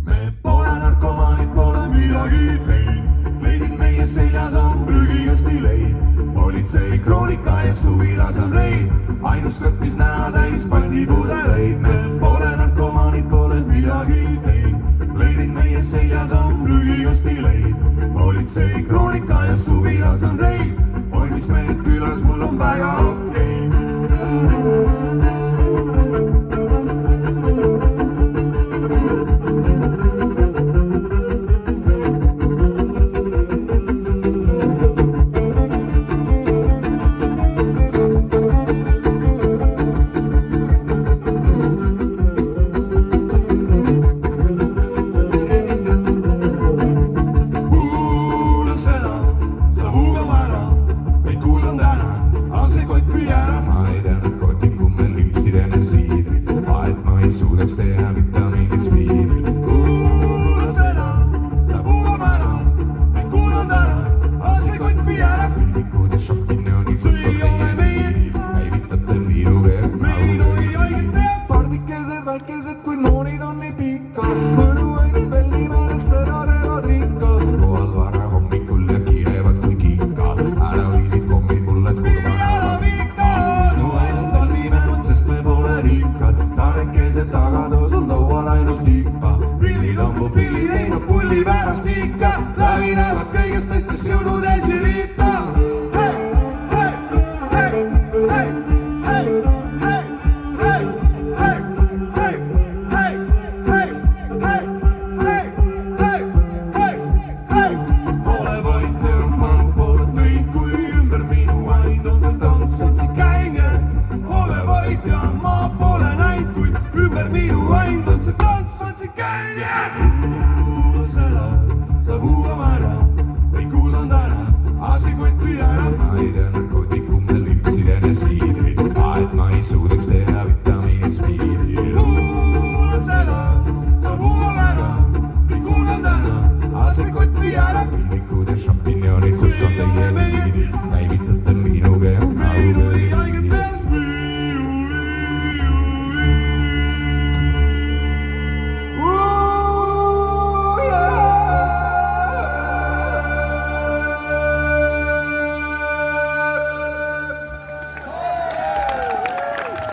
me pole narkomaanid, pole midagi teinud, leidid meie seljas on prügikasti leid. Politsei kroonika ja suvilas on reid, ainus kott, mis näha täis pandipudeleid. me pole narkomaanid, pole midagi teinud, leidid meie seljas on prügikasti leid. Politsei kroonika ja suvilas on reid, poimis mehed külas, mul on väga okei. Suudaks teha mitte mingit spiidil. Kuula seda, sa puhab ära, meid kuulad ära, aga see kott vii ära. Pillikud ja šampinjonid, kus on meie piiril, häivitate minuga ja me ei tohi haiget teha. Pardikesed, väikesed, kuid noonid on nii pikad, mõnuained Vellimäest seda teevad rikkad. kohal vara hommikul ja kiirevad kui kikad, ära viisid kommid mulle Viivi ära vikad, no ainult talvipäevad, sest me pole rikkad. Taarekesed tagatoos on laual ainult ikka, pillid on mu pillid, ei no pulli pärast ikka. Läbi näevad kõigest neist, kes jõuludes ei riita. Hei, hei, hei, hei, hei, hei, hei, hei, hei, hei, hei, hei, hei, hei, hei, hei. Ole vait ja ma pole tõid, kui ümber minu ainult on see tants, on see käine. Ole vait ja ma pole näinud, kui ümber minu ainult on see tants, on see käine. Kuula seda, sa puhab ära, ei kuulanud ära, aga see kott vii ära. ma ei tea narkootikume, limpsiden ja siidrid, et ma ei suudaks teha vitamiinid spiidil. Kuula seda, sa puhab ära, ei kuulanud ära, aga see kott vii ära. Pillikud ja šampinjonid, kus on teie piiril,